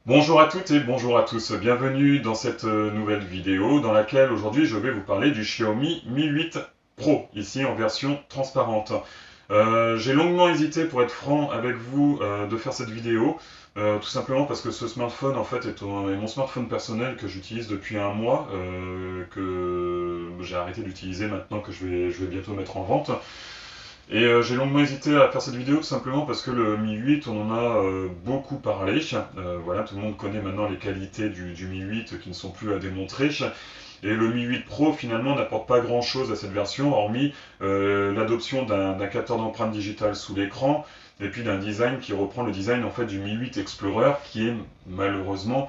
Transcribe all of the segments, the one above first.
Bonjour à toutes et bonjour à tous, bienvenue dans cette nouvelle vidéo dans laquelle aujourd'hui je vais vous parler du Xiaomi Mi 8 Pro, ici en version transparente. J'ai longuement hésité pour être franc avec vous de faire cette vidéo, tout simplement parce que ce smartphone en fait est mon smartphone personnel que j'utilise depuis un mois, que j'ai arrêté d'utiliser maintenant que je vais bientôt mettre en vente. Et j'ai longuement hésité à faire cette vidéo tout simplement parce que le Mi 8, on en a beaucoup parlé. Voilà, tout le monde connaît maintenant les qualités du Mi 8 qui ne sont plus à démontrer. Et le Mi 8 Pro finalement n'apporte pas grand chose à cette version, hormis l'adoption d'un capteur d'empreinte digitale sous l'écran et puis d'un design qui reprend le design en fait du Mi 8 Explorer qui est malheureusement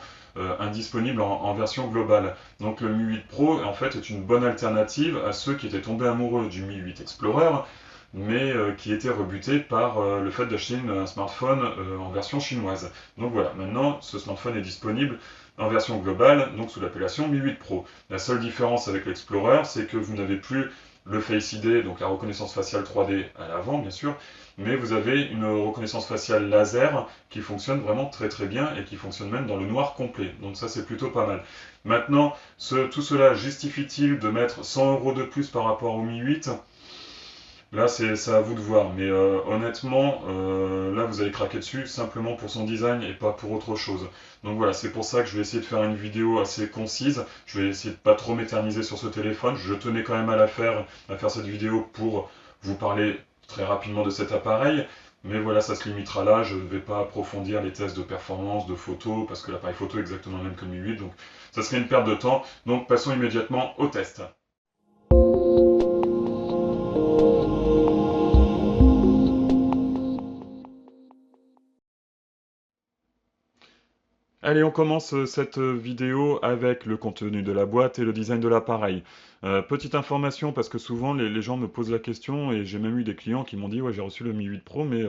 indisponible en version globale. Donc le Mi 8 Pro en fait est une bonne alternative à ceux qui étaient tombés amoureux du Mi 8 Explorer mais qui était rebuté par le fait d'acheter un smartphone en version chinoise. Donc voilà, maintenant ce smartphone est disponible en version globale, donc sous l'appellation Mi 8 Pro. La seule différence avec l'Explorer, c'est que vous n'avez plus le Face ID, donc la reconnaissance faciale 3D à l'avant bien sûr, mais vous avez une reconnaissance faciale laser qui fonctionne vraiment très très bien et qui fonctionne même dans le noir complet. Donc ça c'est plutôt pas mal. Maintenant, tout cela justifie-t-il de mettre 100 € de plus par rapport au Mi 8? Là, c'est à vous de voir, mais honnêtement, là, vous allez craquer dessus simplement pour son design et pas pour autre chose. Donc voilà, c'est pour ça que je vais essayer de faire une vidéo assez concise. Je vais essayer de pas trop m'éterniser sur ce téléphone. Je tenais quand même à faire cette vidéo pour vous parler très rapidement de cet appareil. Mais voilà, ça se limitera là. Je ne vais pas approfondir les tests de performance, de photos, parce que l'appareil photo est exactement le même que le Mi 8, donc ça serait une perte de temps. Donc passons immédiatement au test. Allez, on commence cette vidéo avec le contenu de la boîte et le design de l'appareil. Petite information, parce que souvent les gens me posent la question, et j'ai même eu des clients qui m'ont dit, ouais, j'ai reçu le Mi 8 Pro, mais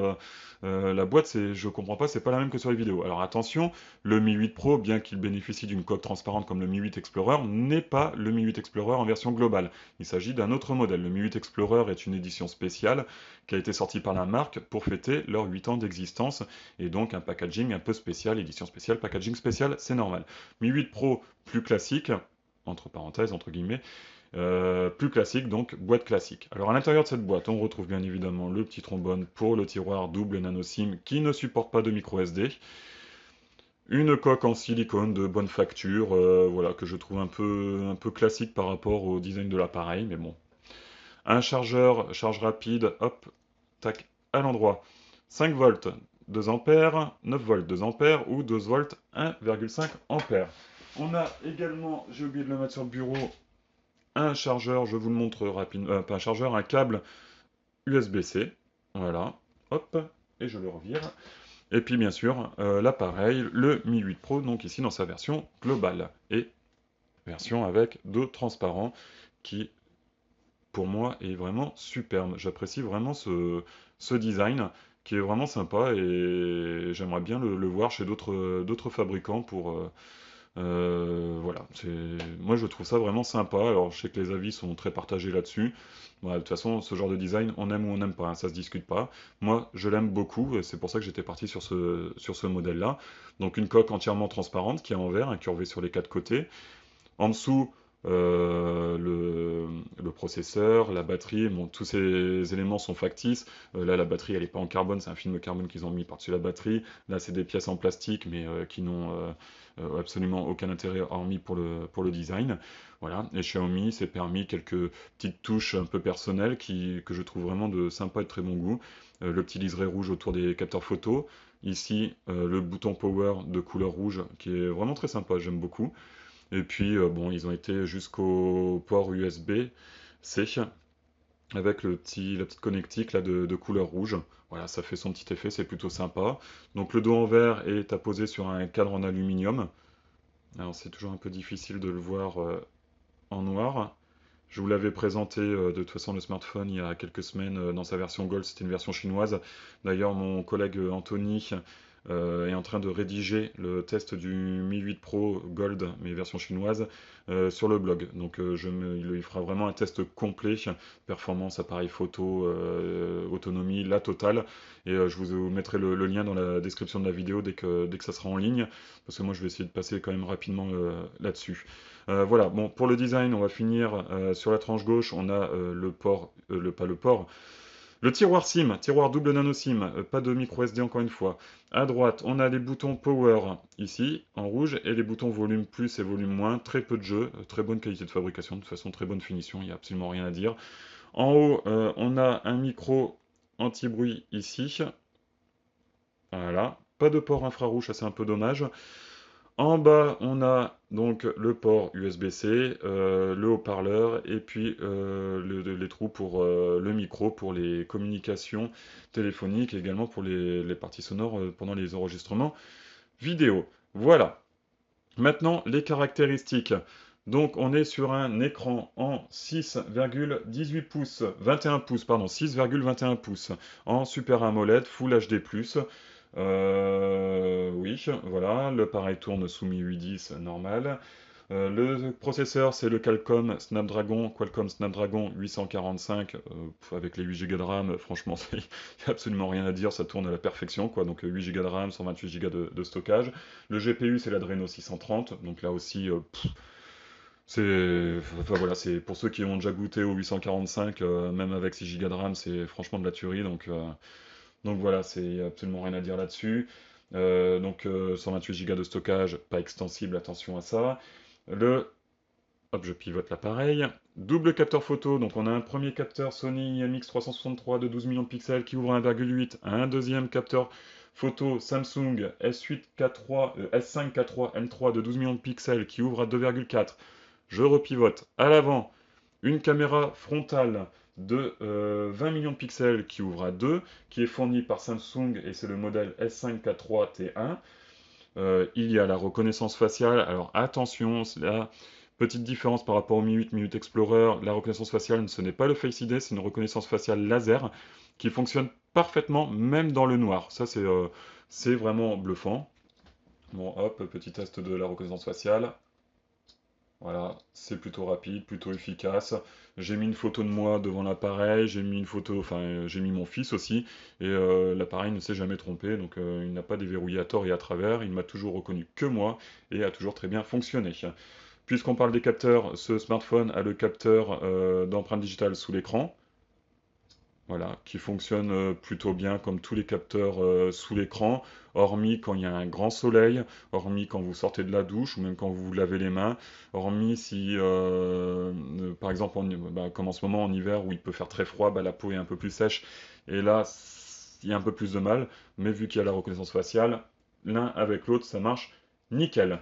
la boîte, je comprends pas, c'est pas la même que sur les vidéos. Alors attention, le Mi 8 Pro, bien qu'il bénéficie d'une coque transparente comme le Mi 8 Explorer, n'est pas le Mi 8 Explorer en version globale. Il s'agit d'un autre modèle. Le Mi 8 Explorer est une édition spéciale qui a été sortie par la marque pour fêter leurs 8 ans d'existence, et donc un packaging un peu spécial, édition spéciale, packaging spécial, c'est normal. Mi 8 Pro plus classique, entre parenthèses, entre guillemets, plus classique, donc boîte classique. Alors à l'intérieur de cette boîte, on retrouve bien évidemment le petit trombone pour le tiroir double nano SIM qui ne supporte pas de micro SD, une coque en silicone de bonne facture, voilà, que je trouve un peu classique par rapport au design de l'appareil, mais bon. Un chargeur, charge rapide, hop, tac, à l'endroit. 5 volts, 2 ampères, 9 volts, 2 ampères ou 12 volts, 1,5 ampères. On a également, j'ai oublié de le mettre sur le bureau, un chargeur, je vous le montre rapidement, pas un chargeur, un câble USB-C. Voilà, hop, et je le revire. Et puis bien sûr, l'appareil, le Mi 8 Pro, donc ici dans sa version globale. Et version avec dos transparent qui pour moi est vraiment superbe. J'apprécie vraiment ce design qui est vraiment sympa et j'aimerais bien le voir chez d'autres fabricants pour voilà. Moi je trouve ça vraiment sympa. Alors je sais que les avis sont très partagés là-dessus. Voilà, de toute façon, ce genre de design, on aime ou on n'aime pas, hein, ça se discute pas. Moi, je l'aime beaucoup, et c'est pour ça que j'étais parti sur ce modèle-là. Donc une coque entièrement transparente qui est en verre, incurvée sur les quatre côtés. En dessous, le processeur, la batterie, bon, tous ces éléments sont factices. Là, la batterie, elle n'est pas en carbone, c'est un film carbone qu'ils ont mis par-dessus la batterie. Là, c'est des pièces en plastique, mais qui n'ont absolument aucun intérêt hormis pour le design. Voilà. Et Xiaomi s'est permis quelques petites touches un peu personnelles que je trouve vraiment de sympa et de très bon goût. Le petit liseré rouge autour des capteurs photo. Ici, le bouton power de couleur rouge qui est vraiment très sympa, j'aime beaucoup. Et puis, bon, ils ont été jusqu'au port USB-C avec la petite connectique là, de couleur rouge. Voilà, ça fait son petit effet, c'est plutôt sympa. Donc le dos en verre est apposé sur un cadre en aluminium. Alors c'est toujours un peu difficile de le voir en noir. Je vous l'avais présenté de toute façon le smartphone il y a quelques semaines dans sa version Gold, c'était une version chinoise. D'ailleurs mon collègue Anthony est en train de rédiger le test du Mi 8 Pro Gold, mais version chinoise, sur le blog. Donc il fera vraiment un test complet, performance, appareil photo, autonomie, la totale. Et je vous mettrai le lien dans la description de la vidéo dès que ça sera en ligne, parce que moi je vais essayer de passer quand même rapidement là-dessus. Voilà, bon, pour le design, on va finir sur la tranche gauche, on a le port, pas le port, le tiroir SIM, tiroir double nano SIM, pas de micro SD encore une fois. À droite, on a les boutons Power ici, en rouge, et les boutons volume plus et volume moins. Très peu de jeu, très bonne qualité de fabrication, de toute façon très bonne finition, il n'y a absolument rien à dire. En haut, on a un micro anti-bruit ici. Voilà, pas de port infrarouge, ça c'est un peu dommage. En bas, on a donc le port USB-C, le haut-parleur et puis les trous pour le micro pour les communications téléphoniques et également pour les parties sonores pendant les enregistrements vidéo. Voilà. Maintenant, les caractéristiques. Donc, on est sur un écran en 6,18 pouces, 21 pouces, pardon, 6,21 pouces en Super AMOLED Full HD+. Oui, voilà, l'appareil tourne sous Mi 810 normal. Le processeur, c'est le Qualcomm Snapdragon 845 avec les 8 Go de RAM. Franchement, il n'y a absolument rien à dire, ça tourne à la perfection, quoi. Donc 8 Go de RAM, 128 Go de stockage. Le GPU, c'est l'Adreno 630, donc là aussi, enfin, voilà, c'est pour ceux qui ont déjà goûté au 845, même avec 6 Go de RAM, c'est franchement de la tuerie, donc voilà, c'est absolument rien à dire là-dessus. 128 Go de stockage, pas extensible, attention à ça. Le Hop, je pivote l'appareil. Double capteur photo, donc on a un premier capteur Sony IMX363 de 12 millions de pixels qui ouvre à 1,8, un deuxième capteur photo Samsung S5 K3 M3 de 12 millions de pixels qui ouvre à 2,4. Je repivote à l'avant, une caméra frontale de 20 millions de pixels qui ouvre à 2, qui est fournie par Samsung et c'est le modèle S5 K3 T1. Il y a la reconnaissance faciale. Alors attention, c'est la petite différence par rapport au Mi 8, Mi 8 Explorer. La reconnaissance faciale, ce n'est pas le Face ID, c'est une reconnaissance faciale laser qui fonctionne parfaitement même dans le noir. Ça, c'est vraiment bluffant. Bon, hop, petit test de la reconnaissance faciale. Voilà, c'est plutôt rapide, plutôt efficace. J'ai mis une photo de moi devant l'appareil, j'ai mis une photo, enfin j'ai mis mon fils aussi, et l'appareil ne s'est jamais trompé, donc il n'a pas déverrouillé à tort et à travers, il m'a toujours reconnu que moi, et a toujours très bien fonctionné. Puisqu'on parle des capteurs, ce smartphone a le capteur d'empreinte digitale sous l'écran, voilà, qui fonctionne plutôt bien comme tous les capteurs sous l'écran, hormis quand il y a un grand soleil, hormis quand vous sortez de la douche ou même quand vous vous lavez les mains, hormis si, par exemple, comme en ce moment en hiver où il peut faire très froid, bah, la peau est un peu plus sèche et là, il y a un peu plus de mal, mais vu qu'il y a la reconnaissance faciale, l'un avec l'autre, ça marche nickel.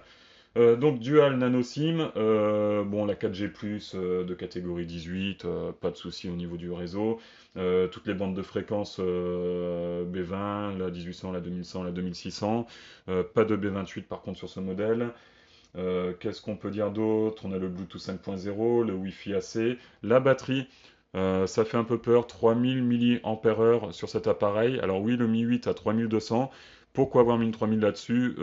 Donc Dual Nano SIM, bon la 4G+, de catégorie 18, pas de souci au niveau du réseau. Toutes les bandes de fréquences B20, la 1800, la 2100, la 2600. Pas de B28 par contre sur ce modèle. Qu'est-ce qu'on peut dire d'autre? On a le Bluetooth 5.0, le Wi-Fi AC, la batterie. Ça fait un peu peur, 3000 mAh sur cet appareil. Alors oui, le Mi 8 à 3200. Pourquoi avoir mis une 3000 là-dessus?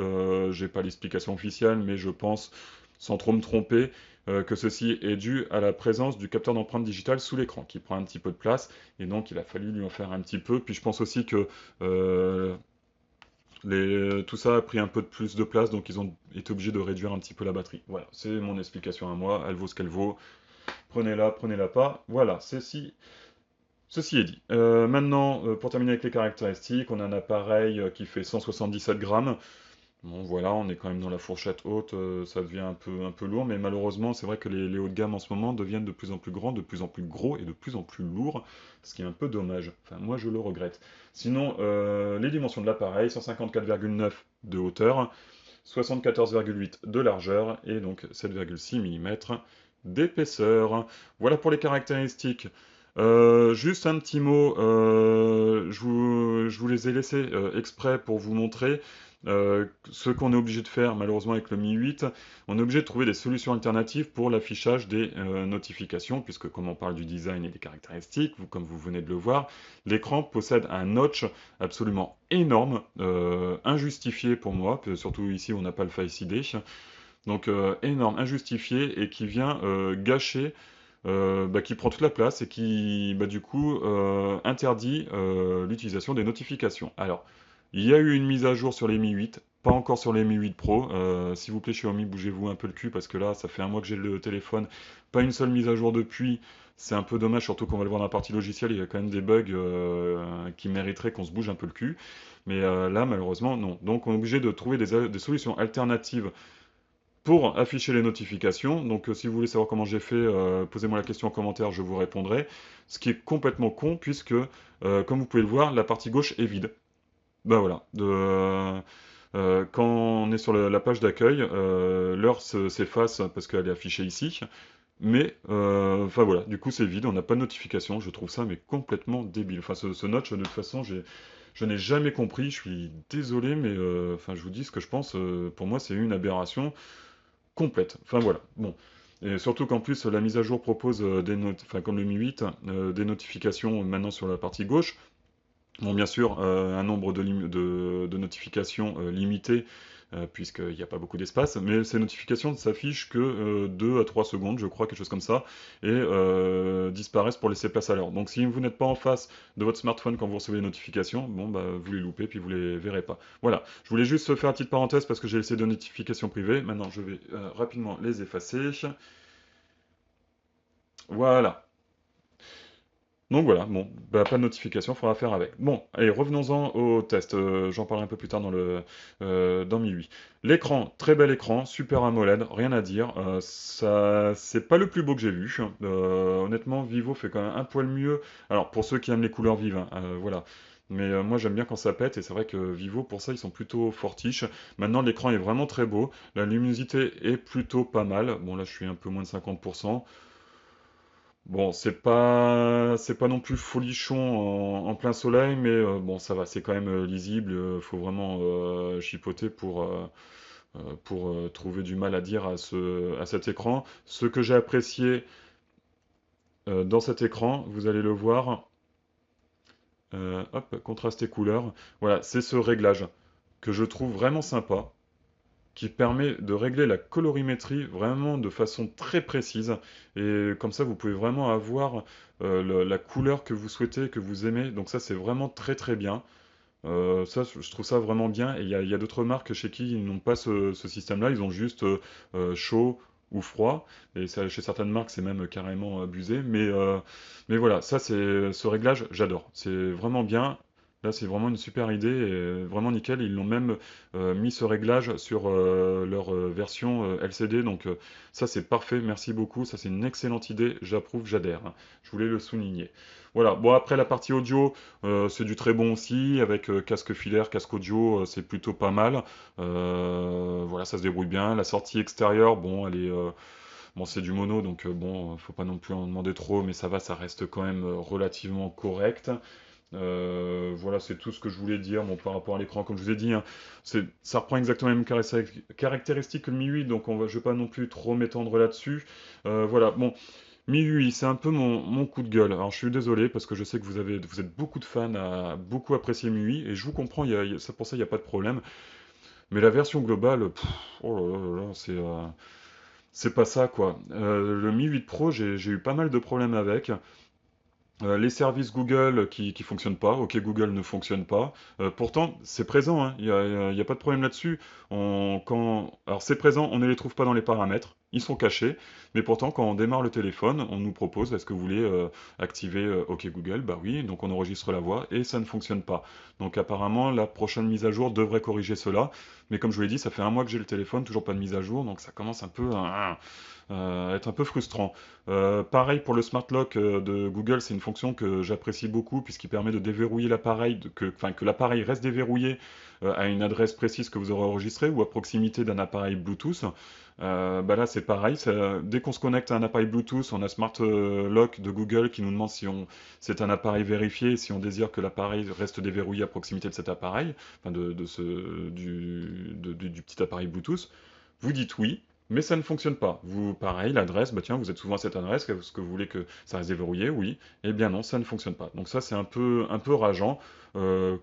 J'ai pas l'explication officielle, mais je pense, sans trop me tromper, que ceci est dû à la présence du capteur d'empreinte digitale sous l'écran, qui prend un petit peu de place, et donc il a fallu lui en faire un petit peu. Puis je pense aussi que tout ça a pris un peu de plus de place, donc ils ont été obligés de réduire un petit peu la batterie. Voilà, c'est mon explication à moi, elle vaut ce qu'elle vaut. Prenez-la, prenez-la pas. Voilà, ceci est dit. Maintenant, pour terminer avec les caractéristiques, on a un appareil qui fait 177 grammes. Bon, voilà, on est quand même dans la fourchette haute, ça devient un peu lourd, mais malheureusement, c'est vrai que les hauts de gamme en ce moment deviennent de plus en plus grands, de plus en plus gros et de plus en plus lourds, ce qui est un peu dommage. Enfin, moi, je le regrette. Sinon, les dimensions de l'appareil, 154,9 de hauteur, 74,8 de largeur et donc 7,6 mm d'épaisseur. Voilà pour les caractéristiques. Juste un petit mot, je vous les ai laissés exprès pour vous montrer. Ce qu'on est obligé de faire malheureusement avec le Mi 8, on est obligé de trouver des solutions alternatives pour l'affichage des notifications, puisque comme on parle du design et des caractéristiques, comme vous venez de le voir, l'écran possède un notch absolument énorme, injustifié pour moi, surtout ici on n'a pas le Face ID, donc énorme, injustifié, et qui vient gâcher, qui prend toute la place et qui, du coup, interdit l'utilisation des notifications. Alors, il y a eu une mise à jour sur les Mi 8, pas encore sur les Mi 8 Pro. S'il vous plaît, Xiaomi, bougez-vous un peu le cul parce que là, ça fait un mois que j'ai le téléphone. Pas une seule mise à jour depuis. C'est un peu dommage, surtout qu'on va le voir dans la partie logicielle. Il y a quand même des bugs qui mériteraient qu'on se bouge un peu le cul. Mais là, malheureusement, non. Donc, on est obligé de trouver des solutions alternatives pour afficher les notifications. Donc si vous voulez savoir comment j'ai fait, posez-moi la question en commentaire, je vous répondrai. Ce qui est complètement con puisque, comme vous pouvez le voir, la partie gauche est vide. Ben voilà. Quand on est sur la page d'accueil, l'heure s'efface parce qu'elle est affichée ici. Mais, enfin voilà, du coup c'est vide, on n'a pas de notification, je trouve ça mais complètement débile. Enfin ce notch, de toute façon, je n'ai jamais compris, je suis désolé, mais enfin je vous dis ce que je pense, pour moi c'est une aberration complète. Enfin voilà, bon. Et surtout qu'en plus, la mise à jour propose enfin comme le Mi 8, des notifications maintenant sur la partie gauche. Bon, bien sûr, un nombre de notifications limité, puisqu'il n'y a pas beaucoup d'espace, mais ces notifications ne s'affichent que 2 à 3 secondes, je crois, quelque chose comme ça, et disparaissent pour laisser place à l'heure. Donc si vous n'êtes pas en face de votre smartphone quand vous recevez les notifications, bon, vous les loupez, puis vous les verrez pas. Voilà, je voulais juste faire une petite parenthèse parce que j'ai laissé des notifications privées. Maintenant, je vais rapidement les effacer. Voilà. Donc voilà, bon, pas de notification, faudra faire avec. Bon, allez, revenons-en au test. J'en parlerai un peu plus tard dans MIUI. L'écran, très bel écran, super AMOLED, rien à dire. Ça, c'est pas le plus beau que j'ai vu. Honnêtement, Vivo fait quand même un poil mieux. Alors pour ceux qui aiment les couleurs vives, hein, voilà. Mais moi j'aime bien quand ça pète et c'est vrai que Vivo pour ça ils sont plutôt fortiches. Maintenant l'écran est vraiment très beau, la luminosité est plutôt pas mal. Bon là je suis un peu moins de 50%. Bon, c'est pas non plus folichon en plein soleil, mais bon, ça va, c'est quand même lisible. Faut vraiment chipoter pour trouver du mal à dire à cet écran. Ce que j'ai apprécié dans cet écran, vous allez le voir, hop, contraste et couleur. Voilà, c'est ce réglage que je trouve vraiment sympa, qui permet de régler la colorimétrie vraiment de façon très précise. Et comme ça, vous pouvez vraiment avoir la couleur que vous souhaitez, que vous aimez. Donc ça, c'est vraiment très très bien. Ça, je trouve ça vraiment bien. Et il y a d'autres marques chez qui ils n'ont pas ce système-là. Ils ont juste chaud ou froid. Et ça, chez certaines marques, c'est même carrément abusé. Mais voilà, ça, c'est ce réglage, j'adore. C'est vraiment bien. Là, c'est vraiment une super idée et vraiment nickel. Ils l'ont même mis ce réglage sur leur version LCD. Donc ça, c'est parfait. Merci beaucoup. Ça, c'est une excellente idée. J'approuve, j'adhère. Je voulais le souligner. Voilà. Bon, après la partie audio, c'est du très bon aussi. Avec casque filaire, casque audio, c'est plutôt pas mal. Voilà, ça se débrouille bien. La sortie extérieure, bon, elle est... bon, c'est du mono, donc bon, faut pas non plus en demander trop, mais ça va, ça reste quand même relativement correct. Voilà, c'est tout ce que je voulais dire. Bon, par rapport à l'écran, comme je vous ai dit, hein, ça reprend exactement les mêmes caractéristiques que le Mi 8, donc je vais pas non plus trop m'étendre là-dessus. Voilà, bon, Mi 8, c'est un peu mon coup de gueule. Alors, je suis désolé parce que je sais que vous êtes beaucoup de fans à beaucoup apprécier Mi 8, et je vous comprends, pour ça, il n'y a pas de problème. Mais la version globale, oh là là là là, c'est pas ça, quoi. Le Mi 8 Pro, j'ai eu pas mal de problèmes avec. Les services Google qui fonctionnent pas, OK Google ne fonctionne pas. Pourtant, c'est présent, hein, y a pas de problème là-dessus. Alors c'est présent, on ne les trouve pas dans les paramètres, ils sont cachés, mais pourtant quand on démarre le téléphone, on nous propose, est-ce que vous voulez activer OK Google? Bah oui, donc on enregistre la voix et ça ne fonctionne pas. Donc apparemment, la prochaine mise à jour devrait corriger cela, mais comme je vous l'ai dit, ça fait un mois que j'ai le téléphone, toujours pas de mise à jour, donc ça commence un peu à être un peu frustrant. Pareil pour le Smart Lock de Google, c'est une fonction que j'apprécie beaucoup puisqu'il permet de déverrouiller l'appareil, enfin que l'appareil reste déverrouillé à une adresse précise que vous aurez enregistrée ou à proximité d'un appareil Bluetooth. Bah là c'est pareil, dès qu'on se connecte à un appareil Bluetooth, on a Smart Lock de Google qui nous demande si c'est un appareil vérifié, si on désire que l'appareil reste déverrouillé à proximité de cet appareil, enfin du petit appareil Bluetooth. Vous dites oui, mais ça ne fonctionne pas. Vous, pareil, l'adresse, bah tiens, vous êtes souvent à cette adresse, est-ce que vous voulez que ça reste déverrouillé? Oui. Eh bien non, ça ne fonctionne pas. Donc ça, c'est un peu rageant. Euh,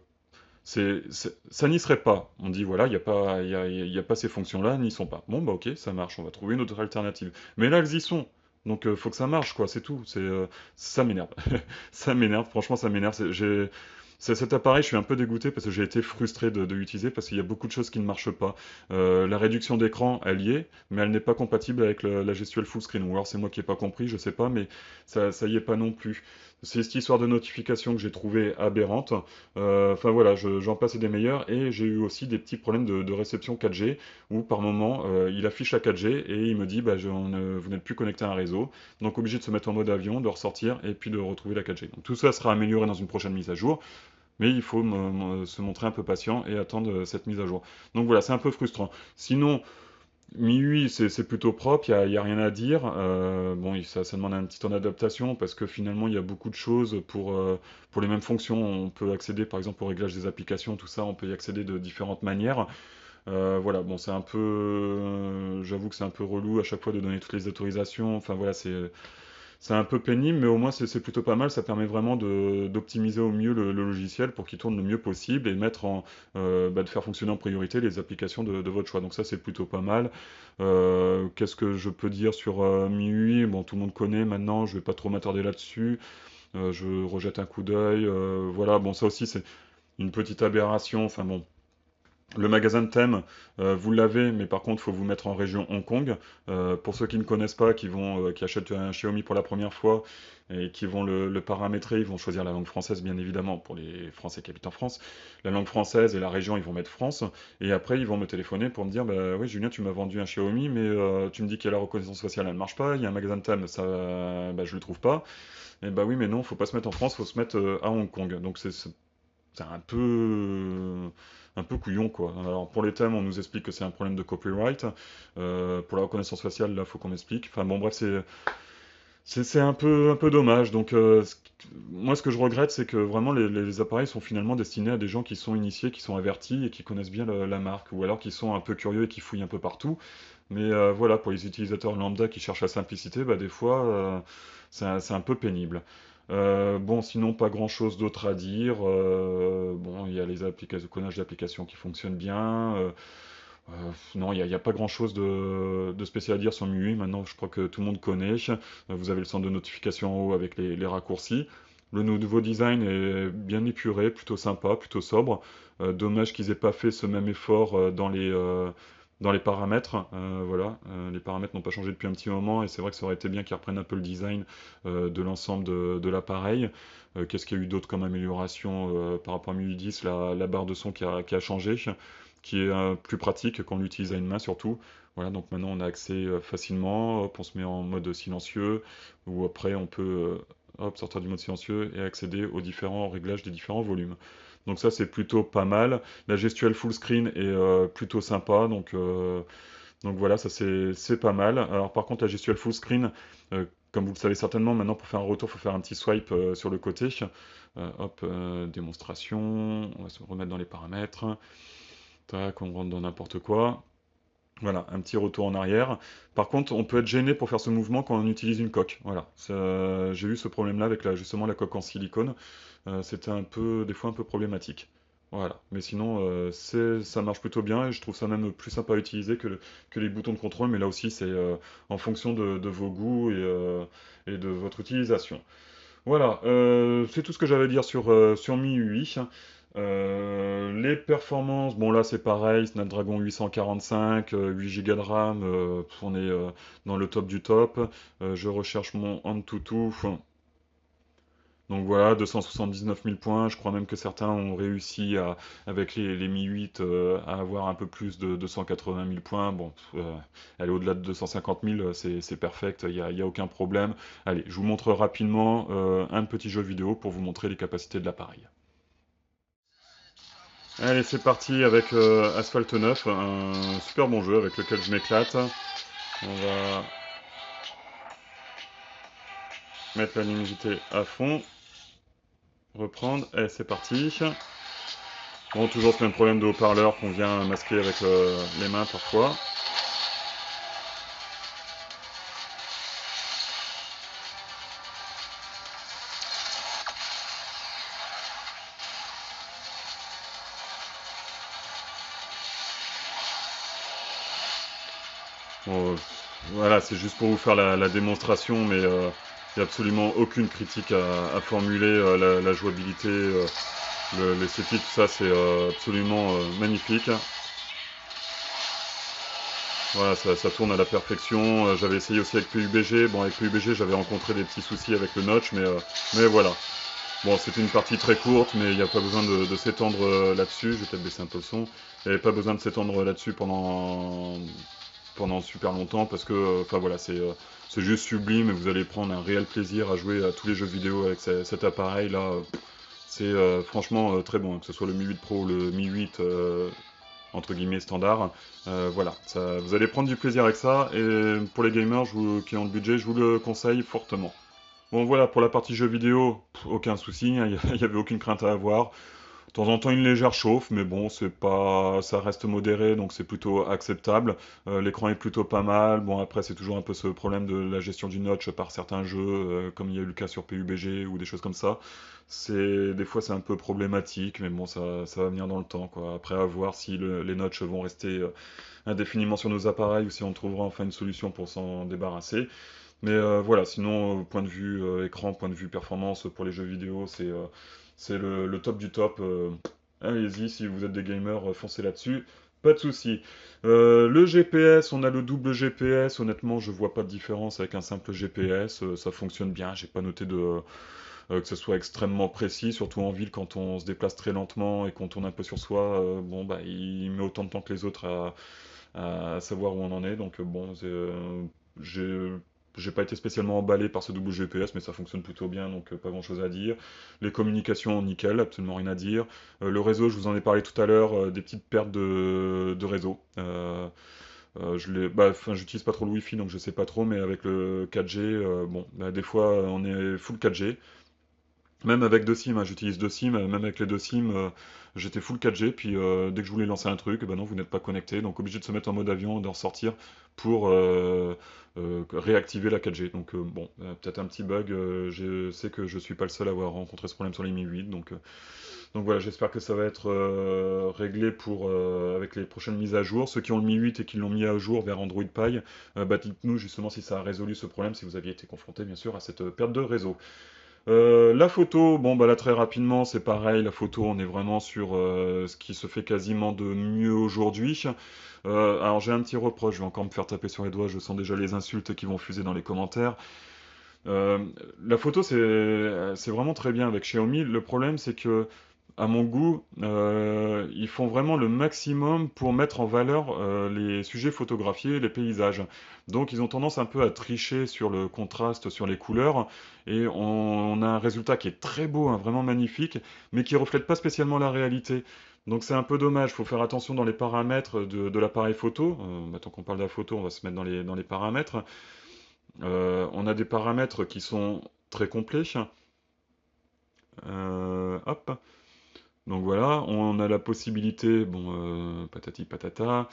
ça n'y serait pas. On dit voilà, il n'y a pas, y a pas ces fonctions-là, n'y sont pas. Bon bah ok, ça marche, on va trouver une autre alternative. Mais là, elles y sont. Donc faut que ça marche, quoi, c'est tout. Ça m'énerve. Ça m'énerve, franchement, ça m'énerve. Cet appareil, je suis un peu dégoûté parce que j'ai été frustré de l'utiliser parce qu'il y a beaucoup de choses qui ne marchent pas. La réduction d'écran, elle y est, mais elle n'est pas compatible avec la gestuelle full screen. Ou alors c'est moi qui n'ai pas compris, je sais pas, mais ça y est pas non plus. C'est cette histoire de notification que j'ai trouvée aberrante. Enfin voilà, j'en passe et des meilleurs. Et j'ai eu aussi des petits problèmes de réception 4G où par moment il affiche la 4G et il me dit bah, vous n'êtes plus connecté à un réseau. Donc obligé de se mettre en mode avion, de ressortir et puis de retrouver la 4G. Donc tout ça sera amélioré dans une prochaine mise à jour. Mais il faut se montrer un peu patient et attendre cette mise à jour. Donc voilà, c'est un peu frustrant. Sinon, MIUI, c'est plutôt propre, il y a rien à dire. Bon, ça demande un petit temps d'adaptation parce que finalement, il y a beaucoup de choses pour les mêmes fonctions. On peut accéder, par exemple, au réglage des applications, tout ça, on peut y accéder de différentes manières. Voilà, bon, c'est un peu, j'avoue que c'est un peu relou à chaque fois de donner toutes les autorisations. Enfin voilà, c'est un peu pénible, mais au moins c'est plutôt pas mal. Ça permet vraiment d'optimiser au mieux le logiciel pour qu'il tourne le mieux possible et de faire fonctionner en priorité les applications de votre choix. Donc ça, c'est plutôt pas mal. Qu'est-ce que je peux dire sur MIUI? Bon, tout le monde connaît maintenant, je vais pas trop m'attarder là-dessus. Je rejette un coup d'œil. Voilà, bon, ça aussi, c'est une petite aberration. Enfin bon, le magasin de thème, vous l'avez, mais par contre, il faut vous mettre en région Hong Kong. Pour ceux qui ne connaissent pas, qui achètent un Xiaomi pour la première fois et qui vont le paramétrer, ils vont choisir la langue française, bien évidemment, pour les Français qui habitent en France. La langue française et la région, ils vont mettre France. Et après, ils vont me téléphoner pour me dire, bah oui, Julien, tu m'as vendu un Xiaomi, mais tu me dis qu'il y a la reconnaissance faciale, elle ne marche pas. Il y a un magasin de thème, ça, bah, je le trouve pas. Et bah oui, mais non, faut pas se mettre en France, faut se mettre à Hong Kong. Donc c'est un peu couillon quoi. Alors pour les thèmes, on nous explique que c'est un problème de copyright. Pour la reconnaissance faciale, là, faut qu'on m'explique. Enfin bon, bref, c'est un peu dommage. Donc moi, ce que je regrette, c'est que vraiment les appareils sont finalement destinés à des gens qui sont initiés, qui sont avertis et qui connaissent bien la marque, ou alors qui sont un peu curieux et qui fouillent un peu partout. Mais voilà, pour les utilisateurs lambda qui cherchent la simplicité, bah, des fois, c'est un peu pénible. Bon, sinon, pas grand-chose d'autre à dire. Bon, il y a les applications, le clonage d'applications qui fonctionnent bien. Non, il y a pas grand-chose de spécial à dire sur MIUI. Maintenant, je crois que tout le monde connaît. Vous avez le centre de notification en haut avec les raccourcis. Le nouveau design est bien épuré, plutôt sympa, plutôt sobre. Dommage qu'ils aient pas fait ce même effort dans les paramètres. Voilà, les paramètres n'ont pas changé depuis un petit moment et c'est vrai que ça aurait été bien qu'ils reprennent un peu le design de l'ensemble de l'appareil. Qu'est-ce qu'il y a eu d'autre comme amélioration par rapport à MIUI 10? La barre de son qui a changé, qui est plus pratique quand on l'utilise à une main surtout. Voilà, donc maintenant on a accès facilement, hop, on se met en mode silencieux, ou après on peut hop, sortir du mode silencieux et accéder aux différents réglages des différents volumes. Donc ça c'est plutôt pas mal. La gestuelle full screen est plutôt sympa, donc voilà, ça c'est pas mal. Alors par contre la gestuelle full screen, comme vous le savez certainement, maintenant pour faire un retour, il faut faire un petit swipe sur le côté. Hop, démonstration, on va se remettre dans les paramètres. Tac, on rentre dans n'importe quoi. Voilà, un petit retour en arrière. Par contre, on peut être gêné pour faire ce mouvement quand on utilise une coque. Voilà, j'ai eu ce problème-là avec justement la coque en silicone. C'était des fois un peu problématique. Voilà, mais sinon, ça marche plutôt bien et je trouve ça même plus sympa à utiliser que les boutons de contrôle. Mais là aussi, c'est en fonction de vos goûts et de votre utilisation. Voilà, c'est tout ce que j'avais à dire sur MIUI. Les performances, bon là c'est pareil, Snapdragon 845, 8 Go de RAM, on est dans le top du top. Je recherche mon Antutu. Donc voilà, 279 000 points. Je crois même que certains ont réussi avec les Mi 8 à avoir un peu plus de 280 000 points. Bon, aller au-delà de 250 000, c'est perfect, il y a aucun problème. Allez, je vous montre rapidement un petit jeu vidéo pour vous montrer les capacités de l'appareil. Allez, c'est parti avec Asphalt 9, un super bon jeu avec lequel je m'éclate. On va mettre la luminosité à fond, reprendre, et c'est parti. Bon, toujours ce même problème de haut-parleur qu'on vient masquer avec les mains parfois. Bon, voilà, c'est juste pour vous faire la démonstration, mais il n'y a absolument aucune critique à formuler. La jouabilité, l'esthétique, tout ça, c'est absolument magnifique. Voilà, ça tourne à la perfection. J'avais essayé aussi avec PUBG. Bon, avec PUBG, j'avais rencontré des petits soucis avec le notch, mais voilà. Bon, c'était une partie très courte, mais il n'y a pas besoin de s'étendre là-dessus. Je vais peut-être baisser un peu le son. Il n'y avait pas besoin de s'étendre là-dessus pendant super longtemps parce que, enfin voilà, c'est juste sublime et vous allez prendre un réel plaisir à jouer à tous les jeux vidéo avec cet appareil-là. C'est franchement très bon, hein, que ce soit le Mi 8 Pro ou le Mi 8 entre guillemets standard. Voilà, vous allez prendre du plaisir avec ça et pour les gamers qui ont le budget, je vous le conseille fortement. Bon voilà, pour la partie jeux vidéo, aucun souci, hein, il n'y avait aucune crainte à avoir. De temps en temps une légère chauffe, mais bon, c'est pas, ça reste modéré, donc c'est plutôt acceptable. L'écran est plutôt pas mal. Bon après c'est toujours un peu ce problème de la gestion du notch par certains jeux, comme il y a eu le cas sur PUBG ou des choses comme ça. Des fois c'est un peu problématique, mais bon ça va venir dans le temps quoi. Après à voir si les notches vont rester indéfiniment sur nos appareils ou si on trouvera enfin une solution pour s'en débarrasser. Mais voilà, sinon, point de vue écran, point de vue performance pour les jeux vidéo, c'est le top du top. Allez-y, si vous êtes des gamers, foncez là-dessus. Pas de souci. Le GPS, on a le double GPS. Honnêtement, je vois pas de différence avec un simple GPS. Ça fonctionne bien. J'ai pas noté que ce soit extrêmement précis, surtout en ville quand on se déplace très lentement et qu'on tourne un peu sur soi. Bon, bah, il met autant de temps que les autres à savoir où on en est. Donc bon, j'ai j'ai pas été spécialement emballé par ce double GPS, mais ça fonctionne plutôt bien, donc pas grand chose à dire. Les communications, nickel, absolument rien à dire. Le réseau, je vous en ai parlé tout à l'heure, des petites pertes de réseau. J'utilise pas trop le Wi-Fi, donc je sais pas trop, mais avec le 4G, bon, bah, des fois on est full 4G. Même avec deux SIM, hein, j'utilise deux SIM, même avec les deux SIM, j'étais full 4G, puis dès que je voulais lancer un truc, ben non, vous n'êtes pas connecté, donc obligé de se mettre en mode avion et d'en sortir pour réactiver la 4G. Donc bon, peut-être un petit bug, je sais que je suis pas le seul à avoir rencontré ce problème sur les Mi 8, donc voilà, j'espère que ça va être réglé avec les prochaines mises à jour. Ceux qui ont le Mi 8 et qui l'ont mis à jour vers Android Pie, bah dites-nous justement si ça a résolu ce problème, si vous aviez été confronté bien sûr à cette perte de réseau. La photo, bon bah là très rapidement c'est pareil, la photo on est vraiment sur ce qui se fait quasiment de mieux aujourd'hui. Alors j'ai un petit reproche, je vais encore me faire taper sur les doigts, je sens déjà les insultes qui vont fuser dans les commentaires. Euh, la photo c'est vraiment très bien avec Xiaomi, le problème c'est que à mon goût, ils font vraiment le maximum pour mettre en valeur les sujets photographiés, les paysages. Donc ils ont tendance un peu à tricher sur le contraste, sur les couleurs, et on a un résultat qui est très beau, hein, vraiment magnifique, mais qui reflète pas spécialement la réalité. Donc c'est un peu dommage, il faut faire attention dans les paramètres de l'appareil photo. Maintenant qu'on parle de la photo, on va se mettre dans les paramètres. On a des paramètres qui sont très complets. Hop. Donc voilà, on a la possibilité, bon, patati patata,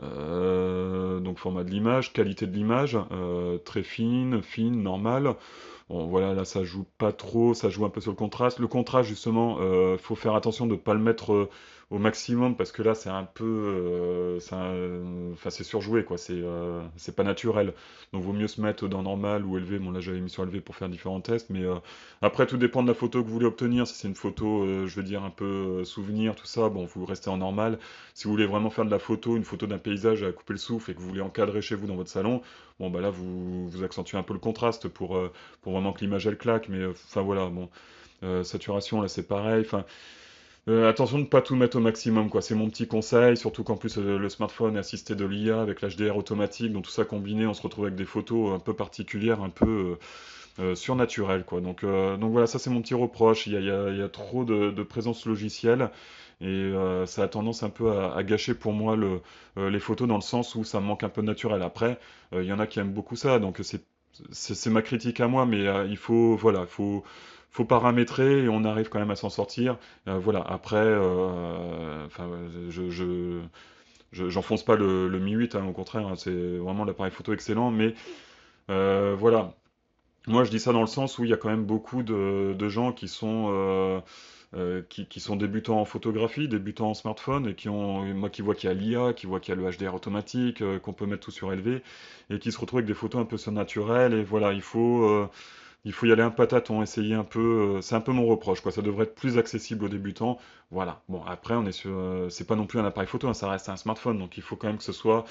donc format de l'image, qualité de l'image, très fine, normale. Bon voilà, là ça joue pas trop, ça joue un peu sur le contraste. Le contraste justement, faut faire attention de ne pas le mettre au maximum parce que là c'est un peu, enfin c'est surjoué quoi, c'est pas naturel. Donc vaut mieux se mettre dans normal ou élevé. Bon là j'avais mis sur élevé pour faire différents tests, mais après tout dépend de la photo que vous voulez obtenir. Si c'est une photo, je veux dire un peu souvenir, tout ça, bon vous restez en normal. Si vous voulez vraiment faire de la photo, une photo d'un paysage à couper le souffle et que vous voulez encadrer chez vous dans votre salon, bon bah là vous accentuez un peu le contraste pour vraiment que l'image elle claque, mais enfin voilà, bon, saturation là c'est pareil, enfin attention de ne pas tout mettre au maximum, quoi. C'est mon petit conseil, surtout qu'en plus le smartphone est assisté de l'IA avec l'HDR automatique, donc tout ça combiné, on se retrouve avec des photos un peu particulières, un peu surnaturelles, quoi. Donc voilà, ça c'est mon petit reproche. Il y a trop de présence logicielle et ça a tendance un peu à gâcher pour moi les photos dans le sens où ça me manque un peu de naturel. Après, il y en a qui aiment beaucoup ça, donc c'est ma critique à moi, mais il faut, voilà, faut paramétrer et on arrive quand même à s'en sortir. Voilà, après, enfin, j'enfonce pas le Mi 8, hein, au contraire, hein, c'est vraiment l'appareil photo excellent, mais voilà. Moi, je dis ça dans le sens où il y a quand même beaucoup de gens qui sont, qui sont débutants en photographie, débutants en smartphone, et moi qui vois qu'il y a l'IA, qui voit qu'il y a le HDR automatique, qu'on peut mettre tout sur élevé, et qui se retrouvent avec des photos un peu surnaturelles, et voilà, il faut y aller un peu à tâtons, essayer un peu. C'est un peu mon reproche, quoi. Ça devrait être plus accessible aux débutants. Voilà. Bon, après, on est sur. C'est pas non plus un appareil photo, hein, ça reste un smartphone, donc il faut quand même que ce soit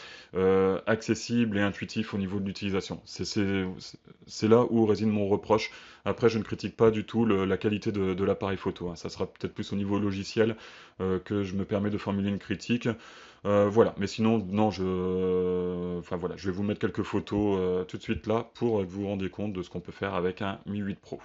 accessible et intuitif au niveau de l'utilisation. C'est là où réside mon reproche. Après, je ne critique pas du tout la qualité de l'appareil photo, hein. Ça sera peut-être plus au niveau logiciel que je me permets de formuler une critique. Voilà, mais sinon, non, enfin voilà, je vais vous mettre quelques photos tout de suite là pour que vous vous rendiez compte de ce qu'on peut faire avec un Mi 8 Pro.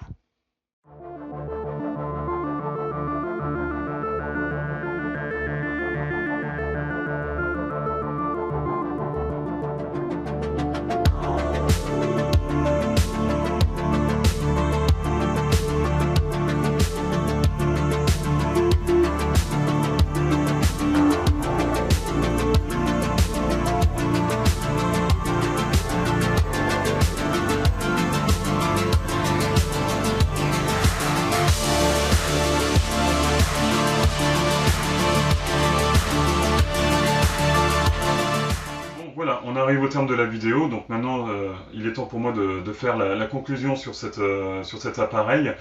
Bon, voilà, on arrive au terme de la vidéo, donc maintenant il est temps pour moi de faire la conclusion sur cet appareil.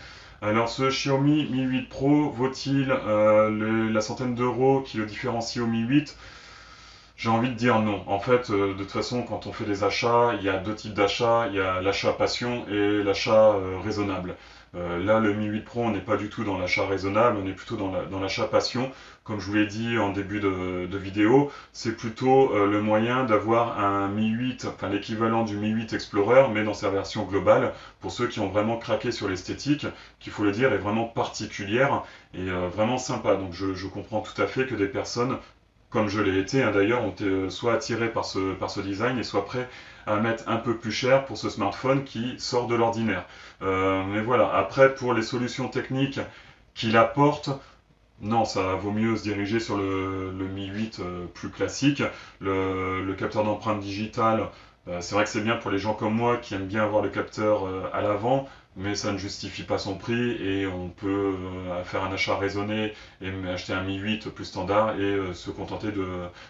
Alors ce Xiaomi Mi 8 Pro vaut-il la centaine d'euros qui le différencie au Mi 8? J'ai envie de dire non. En fait, de toute façon, quand on fait des achats, il y a deux types d'achats. Il y a l'achat passion et l'achat raisonnable. Là, le Mi 8 Pro, on n'est pas du tout dans l'achat raisonnable, on est plutôt dans l'achat passion. Comme je vous l'ai dit en début de vidéo, c'est plutôt le moyen d'avoir un Mi 8, enfin l'équivalent du Mi 8 Explorer, mais dans sa version globale, pour ceux qui ont vraiment craqué sur l'esthétique, qu'il faut le dire, est vraiment particulière et vraiment sympa. Donc je comprends tout à fait que des personnes comme je l'ai été, hein, d'ailleurs, ont été soit attirés par ce design et soit prêts à mettre un peu plus cher pour ce smartphone qui sort de l'ordinaire. Mais voilà, après, pour les solutions techniques qu'il apporte, non, ça vaut mieux se diriger sur le Mi 8 plus classique. Le capteur d'empreinte digitale, c'est vrai que c'est bien pour les gens comme moi qui aiment bien avoir le capteur à l'avant, mais ça ne justifie pas son prix et on peut faire un achat raisonné et acheter un Mi 8 plus standard et se contenter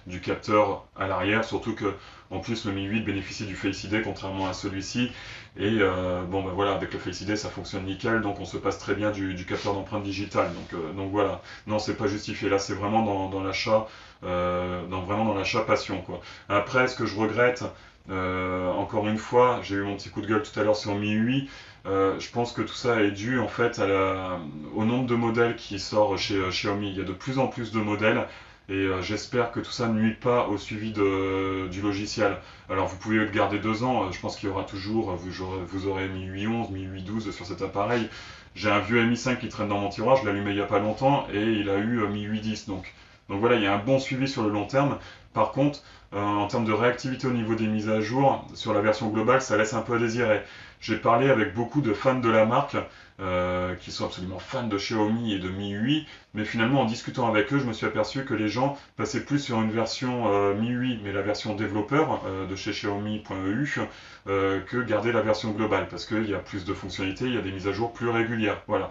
du capteur à l'arrière, surtout que en plus le Mi 8 bénéficie du Face ID contrairement à celui-ci et bon ben voilà, avec le Face ID ça fonctionne nickel, donc on se passe très bien du capteur d'empreinte digitale, donc voilà. Non, c'est pas justifié. Là, c'est vraiment dans l'achat, vraiment dans l'achat passion, quoi. Après, ce que je regrette, encore une fois, j'ai eu mon petit coup de gueule tout à l'heure sur Mi 8. Je pense que tout ça est dû en fait au nombre de modèles qui sort chez Xiaomi. Il y a de plus en plus de modèles et j'espère que tout ça ne nuit pas au suivi du logiciel. Alors vous pouvez le garder 2 ans, je pense qu'il y aura toujours, vous aurez Mi 8 11, Mi 8 12 sur cet appareil. J'ai un vieux Mi 5 qui traîne dans mon tiroir, je l'ai allumé il n'y a pas longtemps et il a eu Mi 8 10. Donc voilà, il y a un bon suivi sur le long terme. Par contre, en termes de réactivité au niveau des mises à jour, sur la version globale, ça laisse un peu à désirer. J'ai parlé avec beaucoup de fans de la marque, qui sont absolument fans de Xiaomi et de Mi 8, mais finalement en discutant avec eux, je me suis aperçu que les gens passaient plus sur une version Mi 8, mais la version développeur de chez Xiaomi.eu, que garder la version globale, parce qu'il y a plus de fonctionnalités, il y a des mises à jour plus régulières. Voilà.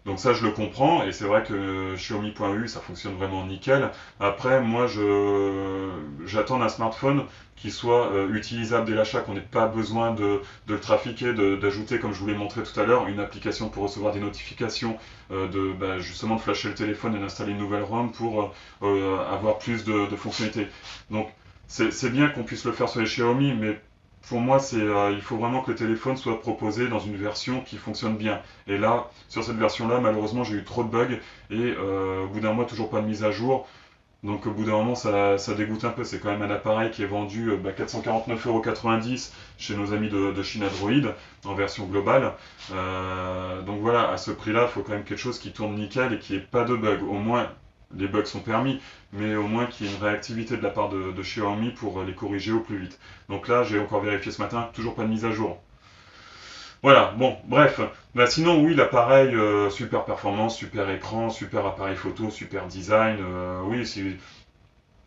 Donc ça, je le comprends, et c'est vrai que Xiaomi.eu, ça fonctionne vraiment nickel. Après, moi, j'attends un smartphone qui soit utilisable dès l'achat, qu'on n'ait pas besoin de le trafiquer, d'ajouter, comme je vous l'ai montré tout à l'heure, une application pour recevoir des notifications, justement de flasher le téléphone et d'installer une nouvelle ROM pour avoir plus de fonctionnalités. Donc, c'est bien qu'on puisse le faire sur les Xiaomi, mais pour moi, il faut vraiment que le téléphone soit proposé dans une version qui fonctionne bien. Et là, sur cette version-là, malheureusement, j'ai eu trop de bugs et au bout d'un mois, toujours pas de mise à jour. Donc au bout d'un moment, ça dégoûte un peu. C'est quand même un appareil qui est vendu 449,90 € chez nos amis de Chine Android en version globale. Donc voilà, à ce prix-là, il faut quand même quelque chose qui tourne nickel et qui n'ait pas de bug. Au moins les bugs sont permis, mais au moins qu'il y ait une réactivité de la part de Xiaomi pour les corriger au plus vite. Donc là, j'ai encore vérifié ce matin, toujours pas de mise à jour. Voilà, bon, bref. Bah, sinon, oui, l'appareil, super performance, super écran, super appareil photo, super design. Oui,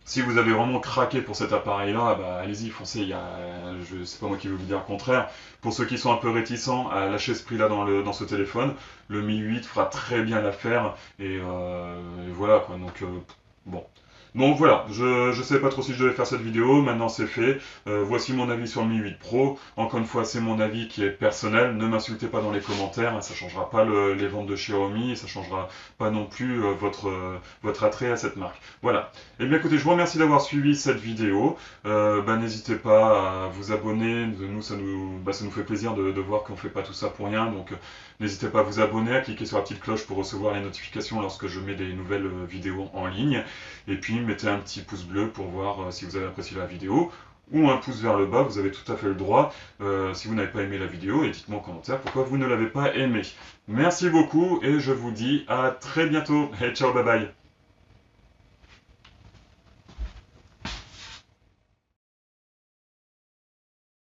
si vous avez vraiment craqué pour cet appareil-là, bah, allez-y, foncez. C'est pas moi qui vais vous dire le contraire. Pour ceux qui sont un peu réticents à lâcher ce prix-là dans ce téléphone, le Mi 8 fera très bien l'affaire. Et voilà, quoi. Donc, bon. Donc voilà, je ne sais pas trop si je devais faire cette vidéo, maintenant c'est fait. Voici mon avis sur le Mi 8 Pro. Encore une fois, c'est mon avis qui est personnel. Ne m'insultez pas dans les commentaires, ça ne changera pas les ventes de Xiaomi, et ça ne changera pas non plus votre attrait à cette marque. Voilà. Eh bien écoutez, je vous remercie d'avoir suivi cette vidéo. N'hésitez pas à vous abonner. Ça nous fait plaisir de voir qu'on ne fait pas tout ça pour rien. Donc n'hésitez pas à vous abonner, à cliquer sur la petite cloche pour recevoir les notifications lorsque je mets des nouvelles vidéos en ligne. Et puis mettez un petit pouce bleu pour voir si vous avez apprécié la vidéo. Ou un pouce vers le bas, vous avez tout à fait le droit. Si vous n'avez pas aimé la vidéo, et dites-moi en commentaire pourquoi vous ne l'avez pas aimé. Merci beaucoup et je vous dis à très bientôt. Et ciao, bye bye.